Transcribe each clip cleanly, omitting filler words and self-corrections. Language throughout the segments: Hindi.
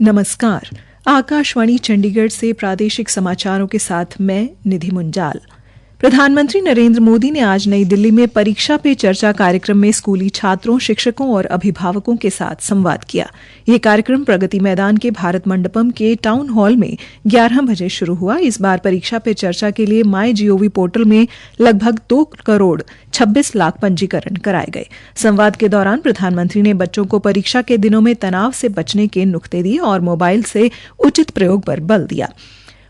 नमस्कार। आकाशवाणी चंडीगढ़ से प्रादेशिक समाचारों के साथ मैं निधि मुंजाल। प्रधानमंत्री नरेंद्र मोदी ने आज नई दिल्ली में परीक्षा पे चर्चा कार्यक्रम में स्कूली छात्रों, शिक्षकों और अभिभावकों के साथ संवाद किया। ये कार्यक्रम प्रगति मैदान के भारत मंडपम के टाउन हॉल में 11 बजे शुरू हुआ। इस बार परीक्षा पे चर्चा के लिए MyGov पोर्टल में लगभग 2 करोड़ 26 लाख पंजीकरण कराए गए। संवाद के दौरान प्रधानमंत्री ने बच्चों को परीक्षा के दिनों में तनाव से बचने के नुक्ते दिए और मोबाइल से उचित प्रयोग पर बल दिया।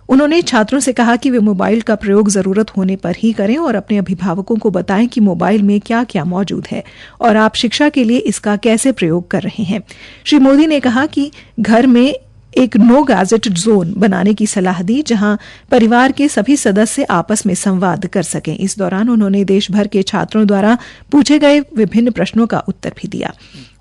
उन्होंने छात्रों से कहा कि वे मोबाइल का प्रयोग जरूरत होने पर ही करें और अपने अभिभावकों को बताएं कि मोबाइल में क्या क्या मौजूद है और आप शिक्षा के लिए इसका कैसे प्रयोग कर रहे हैं। श्री मोदी ने कहा कि घर में एक नो गैजेट जोन बनाने की सलाह दी, जहां परिवार के सभी सदस्य आपस में संवाद कर सकें। इस दौरान उन्होंने देश भर के छात्रों द्वारा पूछे गए विभिन्न प्रश्नों का उत्तर भी दिया।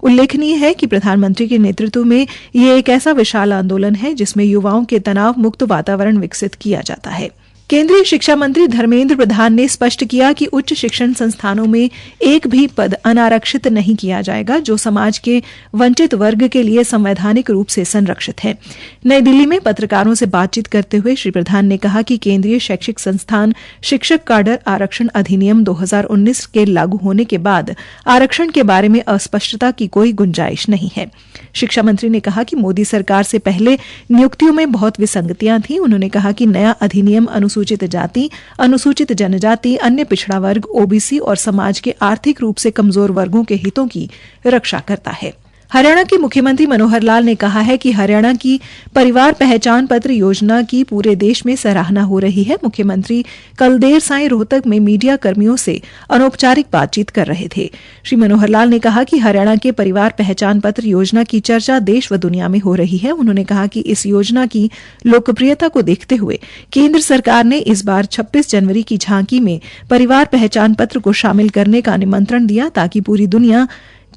उल्लेखनीय है कि प्रधानमंत्री के नेतृत्व में ये एक ऐसा विशाल आंदोलन है जिसमें युवाओं के तनाव मुक्त वातावरण विकसित किया जाता है। केंद्रीय शिक्षा मंत्री धर्मेंद्र प्रधान ने स्पष्ट किया कि उच्च शिक्षण संस्थानों में एक भी पद अनारक्षित नहीं किया जाएगा जो समाज के वंचित वर्ग के लिए संवैधानिक रूप से संरक्षित है। नई दिल्ली में पत्रकारों से बातचीत करते हुए श्री प्रधान ने कहा कि केंद्रीय शैक्षिक संस्थान शिक्षक काडर आरक्षण अधिनियम 2019 के लागू होने के बाद आरक्षण के बारे में अस्पष्टता की कोई गुंजाइश नहीं है। शिक्षा मंत्री ने कहा कि मोदी सरकार से पहले नियुक्तियों में बहुत विसंगतियां थीं। उन्होंने कहा कि नया अधिनियम अनुसूचित जाति, अनुसूचित जनजाति, अन्य पिछड़ा वर्ग, ओबीसी और समाज के आर्थिक रूप से कमजोर वर्गों के हितों की रक्षा करता है। हरियाणा के मुख्यमंत्री मनोहर लाल ने कहा है कि हरियाणा की परिवार पहचान पत्र योजना की पूरे देश में सराहना हो रही है। मुख्यमंत्री कल देर सायं रोहतक में मीडिया कर्मियों से अनौपचारिक बातचीत कर रहे थे। श्री मनोहर लाल ने कहा कि हरियाणा के परिवार पहचान पत्र योजना की चर्चा देश व दुनिया में हो रही है। उन्होंने कहा कि इस योजना की लोकप्रियता को देखते हुए केंद्र सरकार ने इस बार 26 जनवरी की झांकी में परिवार पहचान पत्र को शामिल करने का निमंत्रण दिया ताकि पूरी दुनिया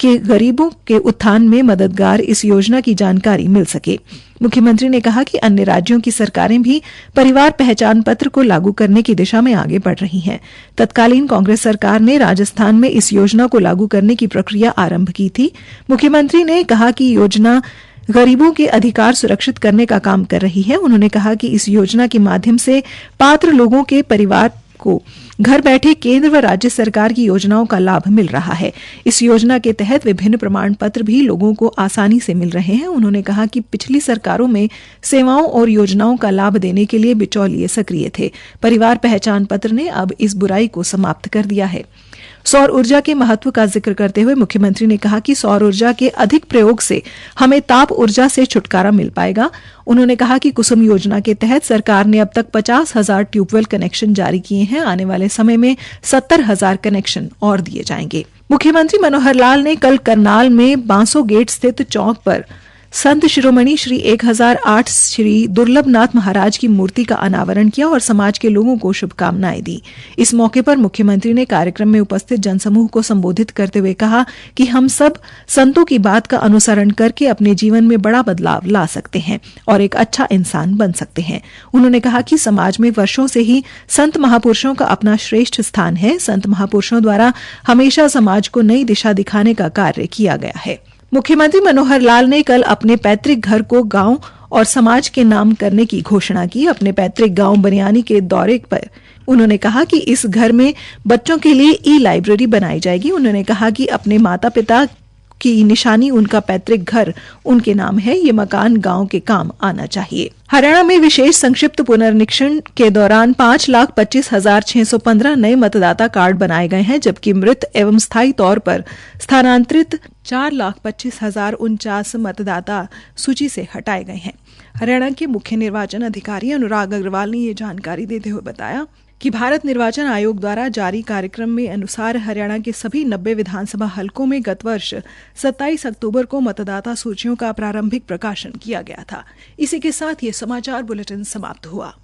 के गरीबों के उत्थान में मददगार इस योजना की जानकारी मिल सके। मुख्यमंत्री ने कहा कि अन्य राज्यों की सरकारें भी परिवार पहचान पत्र को लागू करने की दिशा में आगे बढ़ रही हैं। तत्कालीन कांग्रेस सरकार ने राजस्थान में इस योजना को लागू करने की प्रक्रिया आरंभ की थी। मुख्यमंत्री ने कहा कि योजना गरीबों के अधिकार सुरक्षित करने का काम कर रही है। उन्होंने कहा कि इस योजना के माध्यम से पात्र लोगों के परिवार को घर बैठे केंद्र व राज्य सरकार की योजनाओं का लाभ मिल रहा है। इस योजना के तहत विभिन्न प्रमाण पत्र भी लोगों को आसानी से मिल रहे हैं। उन्होंने कहा कि पिछली सरकारों में सेवाओं और योजनाओं का लाभ देने के लिए बिचौलिए सक्रिय थे। परिवार पहचान पत्र ने अब इस बुराई को समाप्त कर दिया है। सौर ऊर्जा के महत्व का जिक्र करते हुए मुख्यमंत्री ने कहा कि सौर ऊर्जा के अधिक प्रयोग से हमें ताप ऊर्जा से छुटकारा मिल पाएगा। उन्होंने कहा कि कुसुम योजना के तहत सरकार ने अब तक 50,000 ट्यूबवेल कनेक्शन जारी किए हैं। आने वाले समय में 70,000 कनेक्शन और दिए जाएंगे। मुख्यमंत्री मनोहर लाल ने कल करनाल में बांसो गेट स्थित चौक पर संत शिरोमणि श्री 1008 श्री दुर्लभनाथ महाराज की मूर्ति का अनावरण किया और समाज के लोगों को शुभकामनाएं दी। इस मौके पर मुख्यमंत्री ने कार्यक्रम में उपस्थित जनसमूह को संबोधित करते हुए कहा कि हम सब संतों की बात का अनुसरण करके अपने जीवन में बड़ा बदलाव ला सकते हैं और एक अच्छा इंसान बन सकते हैं। उन्होंने कहा कि समाज में वर्षों से ही संत महापुरुषों का अपना श्रेष्ठ स्थान है। संत महापुरुषों द्वारा हमेशा समाज को नई दिशा दिखाने का कार्य किया गया है। मुख्यमंत्री मनोहर लाल ने कल अपने पैतृक घर को गांव और समाज के नाम करने की घोषणा की। अपने पैतृक गांव बनियानी के दौरे पर उन्होंने कहा कि इस घर में बच्चों के लिए ई-लाइब्रेरी बनाई जाएगी। उन्होंने कहा कि अपने माता पिता की निशानी उनका पैतृक घर उनके नाम है। ये मकान गांव के काम आना चाहिए। हरियाणा में विशेष संक्षिप्त पुनर्निरीक्षण के दौरान 5,25,615 नए मतदाता कार्ड बनाए गए हैं, जबकि मृत एवं स्थायी तौर पर स्थानांतरित 4,25,049 मतदाता सूची से हटाए गए हैं। हरियाणा के मुख्य निर्वाचन अधिकारी अनुराग अग्रवाल ने ये जानकारी देते हुए बताया कि भारत निर्वाचन आयोग द्वारा जारी कार्यक्रम में अनुसार हरियाणा के सभी 90 विधानसभा हलकों में गत वर्ष 27 अक्टूबर को मतदाता सूचियों का प्रारंभिक प्रकाशन किया गया था। इसी के साथ ये समाचार बुलेटिन समाप्त हुआ।